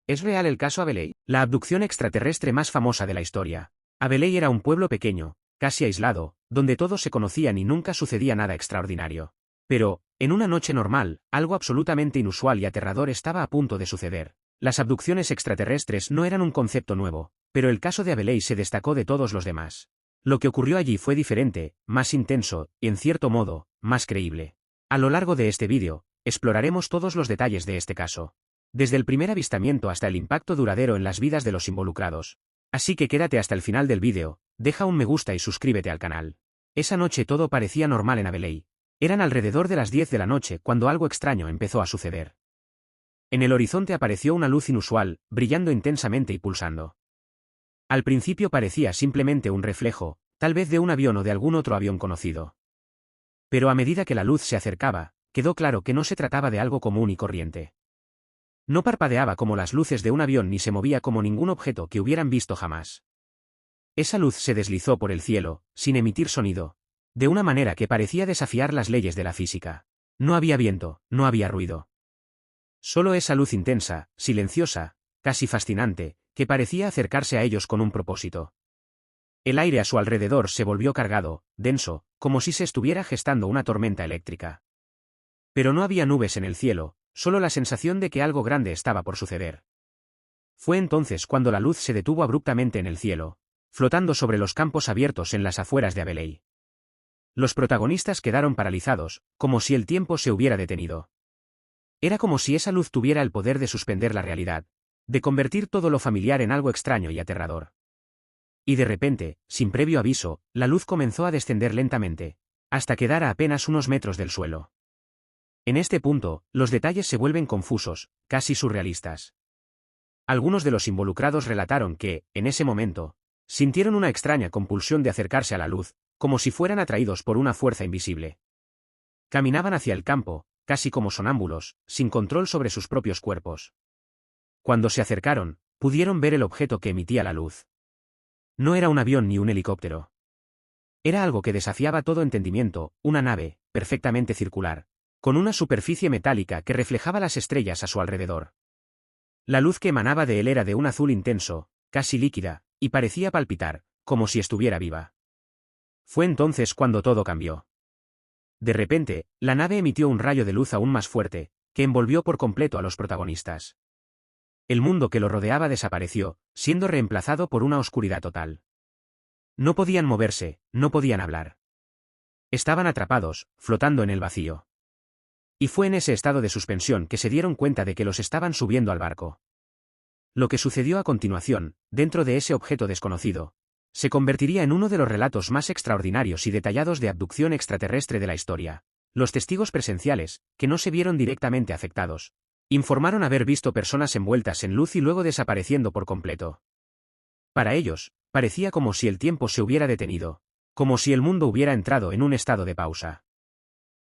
¿Es real el caso Abeley? La abducción extraterrestre más famosa de la historia. Abeley era un pueblo pequeño, casi aislado, donde todos se conocían y nunca sucedía nada extraordinario. Pero, en una noche normal, algo absolutamente inusual y aterrador estaba a punto de suceder. Las abducciones extraterrestres no eran un concepto nuevo, pero el caso de Abeley se destacó de todos los demás. Lo que ocurrió allí fue diferente, más intenso, y en cierto modo, más creíble. A lo largo de este vídeo, exploraremos todos los detalles de este caso. Desde el primer avistamiento hasta el impacto duradero en las vidas de los involucrados. Así que quédate hasta el final del vídeo, deja un me gusta y suscríbete al canal. Esa noche todo parecía normal en Abeley. Eran alrededor de las 10 de la noche cuando algo extraño empezó a suceder. En el horizonte apareció una luz inusual, brillando intensamente y pulsando. Al principio parecía simplemente un reflejo, tal vez de un avión o de algún otro avión conocido. Pero a medida que la luz se acercaba, quedó claro que no se trataba de algo común y corriente. No parpadeaba como las luces de un avión ni se movía como ningún objeto que hubieran visto jamás. Esa luz se deslizó por el cielo, sin emitir sonido, de una manera que parecía desafiar las leyes de la física. No había viento, no había ruido. Solo esa luz intensa, silenciosa, casi fascinante, que parecía acercarse a ellos con un propósito. El aire a su alrededor se volvió cargado, denso, como si se estuviera gestando una tormenta eléctrica. Pero no había nubes en el cielo, solo la sensación de que algo grande estaba por suceder. Fue entonces cuando la luz se detuvo abruptamente en el cielo, flotando sobre los campos abiertos en las afueras de Abeley. Los protagonistas quedaron paralizados, como si el tiempo se hubiera detenido. Era como si esa luz tuviera el poder de suspender la realidad, de convertir todo lo familiar en algo extraño y aterrador. Y de repente, sin previo aviso, la luz comenzó a descender lentamente, hasta quedar a apenas unos metros del suelo. En este punto, los detalles se vuelven confusos, casi surrealistas. Algunos de los involucrados relataron que, en ese momento, sintieron una extraña compulsión de acercarse a la luz, como si fueran atraídos por una fuerza invisible. Caminaban hacia el campo, casi como sonámbulos, sin control sobre sus propios cuerpos. Cuando se acercaron, pudieron ver el objeto que emitía la luz. No era un avión ni un helicóptero. Era algo que desafiaba todo entendimiento, una nave, perfectamente circular, con una superficie metálica que reflejaba las estrellas a su alrededor. La luz que emanaba de él era de un azul intenso, casi líquida, y parecía palpitar, como si estuviera viva. Fue entonces cuando todo cambió. De repente, la nave emitió un rayo de luz aún más fuerte, que envolvió por completo a los protagonistas. El mundo que lo rodeaba desapareció, siendo reemplazado por una oscuridad total. No podían moverse, no podían hablar. Estaban atrapados, flotando en el vacío. Y fue en ese estado de suspensión que se dieron cuenta de que los estaban subiendo al barco. Lo que sucedió a continuación, dentro de ese objeto desconocido, se convertiría en uno de los relatos más extraordinarios y detallados de abducción extraterrestre de la historia. Los testigos presenciales, que no se vieron directamente afectados, informaron haber visto personas envueltas en luz y luego desapareciendo por completo. Para ellos, parecía como si el tiempo se hubiera detenido, como si el mundo hubiera entrado en un estado de pausa.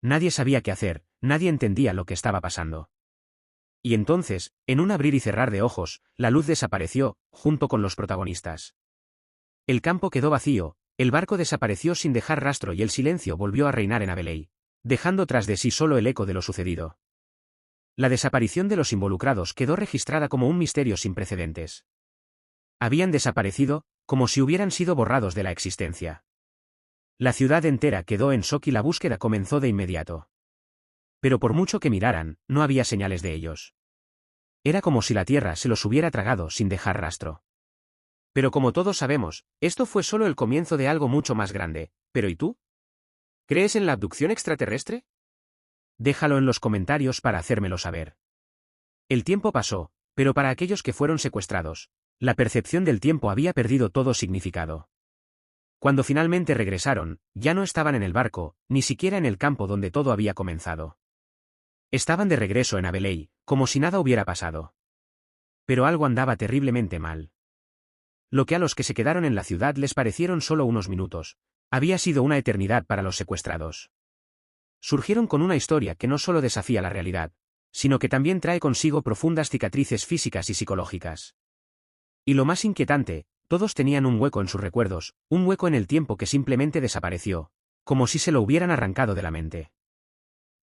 Nadie sabía qué hacer, nadie entendía lo que estaba pasando. Y entonces, en un abrir y cerrar de ojos, la luz desapareció, junto con los protagonistas. El campo quedó vacío, el barco desapareció sin dejar rastro y el silencio volvió a reinar en Abeley, dejando tras de sí solo el eco de lo sucedido. La desaparición de los involucrados quedó registrada como un misterio sin precedentes. Habían desaparecido, como si hubieran sido borrados de la existencia. La ciudad entera quedó en shock y la búsqueda comenzó de inmediato. Pero por mucho que miraran, no había señales de ellos. Era como si la tierra se los hubiera tragado sin dejar rastro. Pero como todos sabemos, esto fue solo el comienzo de algo mucho más grande. ¿Pero y tú? ¿Crees en la abducción extraterrestre? Déjalo en los comentarios para hacérmelo saber. El tiempo pasó, pero para aquellos que fueron secuestrados, la percepción del tiempo había perdido todo significado. Cuando finalmente regresaron, ya no estaban en el barco, ni siquiera en el campo donde todo había comenzado. Estaban de regreso en Abeley, como si nada hubiera pasado. Pero algo andaba terriblemente mal. Lo que a los que se quedaron en la ciudad les parecieron solo unos minutos, había sido una eternidad para los secuestrados. Surgieron con una historia que no solo desafía la realidad, sino que también trae consigo profundas cicatrices físicas y psicológicas. Y lo más inquietante, todos tenían un hueco en sus recuerdos, un hueco en el tiempo que simplemente desapareció, como si se lo hubieran arrancado de la mente.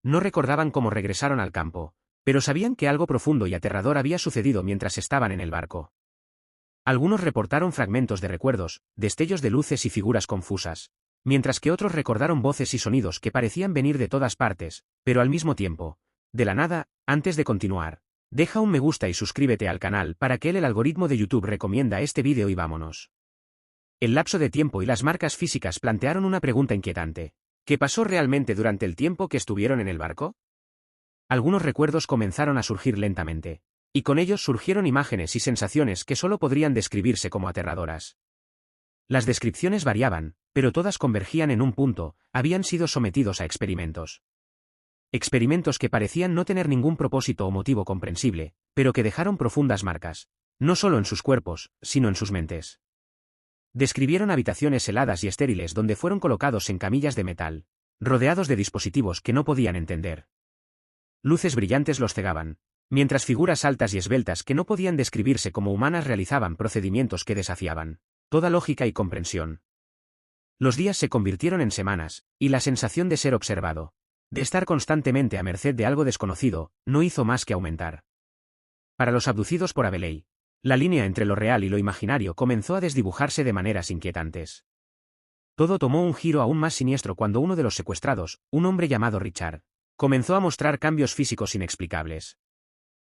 No recordaban cómo regresaron al campo, Pero sabían que algo profundo y aterrador había sucedido mientras estaban en el barco. Algunos reportaron fragmentos de recuerdos, destellos de luces y figuras confusas, mientras que otros recordaron voces y sonidos que parecían venir de todas partes, pero al mismo tiempo, de la nada. Antes de continuar, deja un me gusta y suscríbete al canal para que el algoritmo de YouTube recomienda este vídeo y vámonos. El lapso de tiempo y las marcas físicas plantearon una pregunta inquietante. ¿Qué pasó realmente durante el tiempo que estuvieron en el barco? Algunos recuerdos comenzaron a surgir lentamente, y con ellos surgieron imágenes y sensaciones que solo podrían describirse como aterradoras. Las descripciones variaban, pero todas convergían en un punto: habían sido sometidos a experimentos. Experimentos que parecían no tener ningún propósito o motivo comprensible, pero que dejaron profundas marcas, no solo en sus cuerpos, sino en sus mentes. Describieron habitaciones heladas y estériles donde fueron colocados en camillas de metal, rodeados de dispositivos que no podían entender. Luces brillantes los cegaban, mientras figuras altas y esbeltas que no podían describirse como humanas realizaban procedimientos que desafiaban toda lógica y comprensión. Los días se convirtieron en semanas, y la sensación de ser observado, de estar constantemente a merced de algo desconocido, no hizo más que aumentar. Para los abducidos por Abelley, la línea entre lo real y lo imaginario comenzó a desdibujarse de maneras inquietantes. Todo tomó un giro aún más siniestro cuando uno de los secuestrados, un hombre llamado Richard, comenzó a mostrar cambios físicos inexplicables.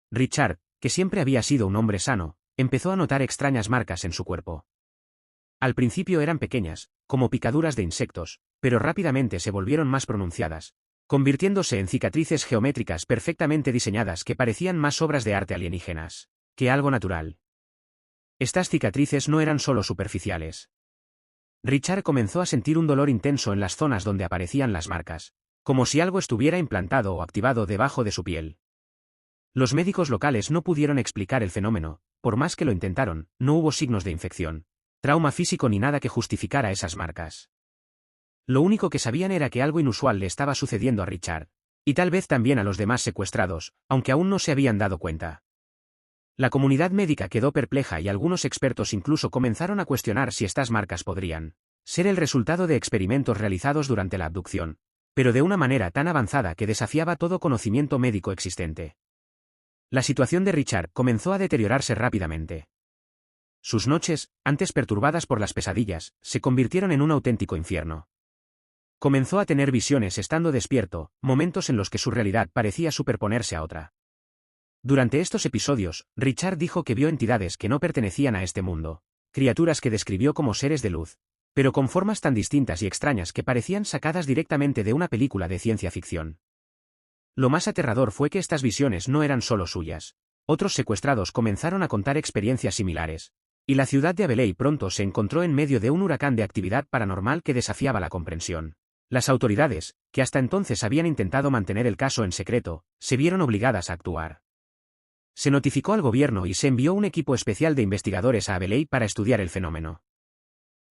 Richard, que siempre había sido un hombre sano, empezó a notar extrañas marcas en su cuerpo. Al principio eran pequeñas, como picaduras de insectos, pero rápidamente se volvieron más pronunciadas, convirtiéndose en cicatrices geométricas perfectamente diseñadas que parecían más obras de arte alienígenas que algo natural. Estas cicatrices no eran solo superficiales. Richard comenzó a sentir un dolor intenso en las zonas donde aparecían las marcas, como si algo estuviera implantado o activado debajo de su piel. Los médicos locales no pudieron explicar el fenómeno, por más que lo intentaron. No hubo signos de infección, trauma físico ni nada que justificara esas marcas. Lo único que sabían era que algo inusual le estaba sucediendo a Richard, y tal vez también a los demás secuestrados, aunque aún no se habían dado cuenta. La comunidad médica quedó perpleja y algunos expertos incluso comenzaron a cuestionar si estas marcas podrían ser el resultado de experimentos realizados durante la abducción, pero de una manera tan avanzada que desafiaba todo conocimiento médico existente. La situación de Richard comenzó a deteriorarse rápidamente. Sus noches, antes perturbadas por las pesadillas, se convirtieron en un auténtico infierno. Comenzó a tener visiones estando despierto, momentos en los que su realidad parecía superponerse a otra. Durante estos episodios, Richard dijo que vio entidades que no pertenecían a este mundo, criaturas que describió como seres de luz, pero con formas tan distintas y extrañas que parecían sacadas directamente de una película de ciencia ficción. Lo más aterrador fue que estas visiones no eran solo suyas. Otros secuestrados comenzaron a contar experiencias similares, y la ciudad de Abelley pronto se encontró en medio de un huracán de actividad paranormal que desafiaba la comprensión. Las autoridades, que hasta entonces habían intentado mantener el caso en secreto, se vieron obligadas a actuar. Se notificó al gobierno y se envió un equipo especial de investigadores a Abelley para estudiar el fenómeno.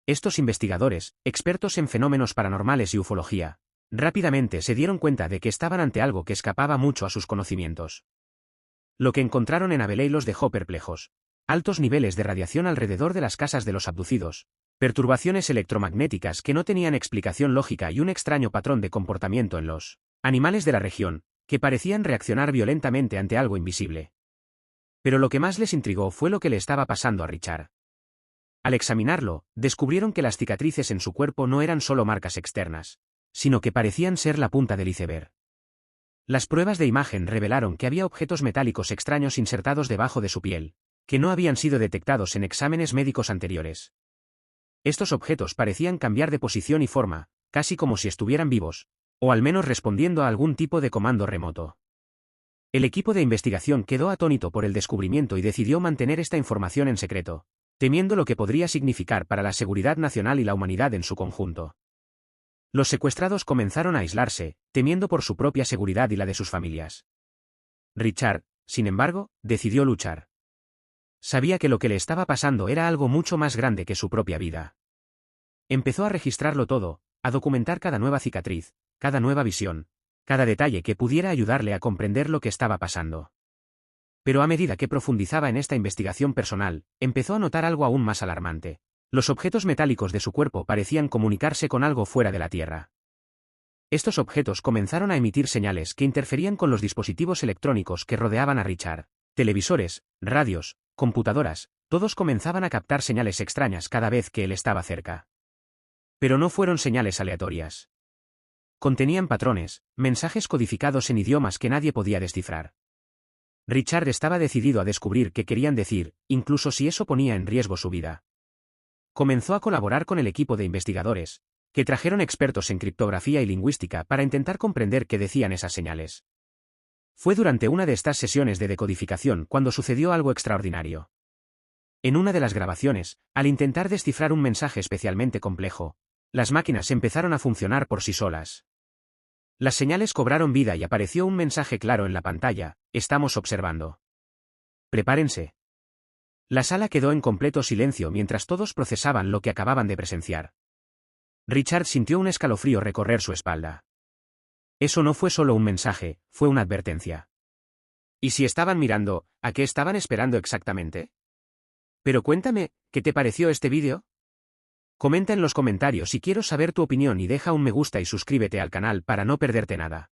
Estos investigadores, expertos en fenómenos paranormales y ufología, rápidamente se dieron cuenta de que estaban ante algo que escapaba mucho a sus conocimientos. Lo que encontraron en Abelley los dejó perplejos. Altos niveles de radiación alrededor de las casas de los abducidos, perturbaciones electromagnéticas que no tenían explicación lógica y un extraño patrón de comportamiento en los animales de la región, que parecían reaccionar violentamente ante algo invisible. Pero lo que más les intrigó fue lo que le estaba pasando a Richard. Al examinarlo, descubrieron que las cicatrices en su cuerpo no eran solo marcas externas, sino que parecían ser la punta del iceberg. Las pruebas de imagen revelaron que había objetos metálicos extraños insertados debajo de su piel, que no habían sido detectados en exámenes médicos anteriores. Estos objetos parecían cambiar de posición y forma, casi como si estuvieran vivos, o al menos respondiendo a algún tipo de comando remoto. El equipo de investigación quedó atónito por el descubrimiento y decidió mantener esta información en secreto, temiendo lo que podría significar para la seguridad nacional y la humanidad en su conjunto. Los secuestrados comenzaron a aislarse, temiendo por su propia seguridad y la de sus familias. Richard, sin embargo, decidió luchar. Sabía que lo que le estaba pasando era algo mucho más grande que su propia vida. Empezó a registrarlo todo, a documentar cada nueva cicatriz, cada nueva visión, cada detalle que pudiera ayudarle a comprender lo que estaba pasando. Pero a medida que profundizaba en esta investigación personal, empezó a notar algo aún más alarmante. Los objetos metálicos de su cuerpo parecían comunicarse con algo fuera de la Tierra. Estos objetos comenzaron a emitir señales que interferían con los dispositivos electrónicos que rodeaban a Richard. Televisores, radios, computadoras, todos comenzaban a captar señales extrañas cada vez que él estaba cerca. Pero no fueron señales aleatorias. Contenían patrones, mensajes codificados en idiomas que nadie podía descifrar. Richard estaba decidido a descubrir qué querían decir, incluso si eso ponía en riesgo su vida. Comenzó a colaborar con el equipo de investigadores, que trajeron expertos en criptografía y lingüística para intentar comprender qué decían esas señales. Fue durante una de estas sesiones de decodificación cuando sucedió algo extraordinario. En una de las grabaciones, al intentar descifrar un mensaje especialmente complejo, las máquinas empezaron a funcionar por sí solas. Las señales cobraron vida y apareció un mensaje claro en la pantalla: estamos observando. Prepárense. La sala quedó en completo silencio mientras todos procesaban lo que acababan de presenciar. Richard sintió un escalofrío recorrer su espalda. Eso no fue solo un mensaje, fue una advertencia. ¿Y si estaban mirando, a qué estaban esperando exactamente? Pero cuéntame, ¿qué te pareció este vídeo? Comenta en los comentarios y quiero saber tu opinión y deja un me gusta y suscríbete al canal para no perderte nada.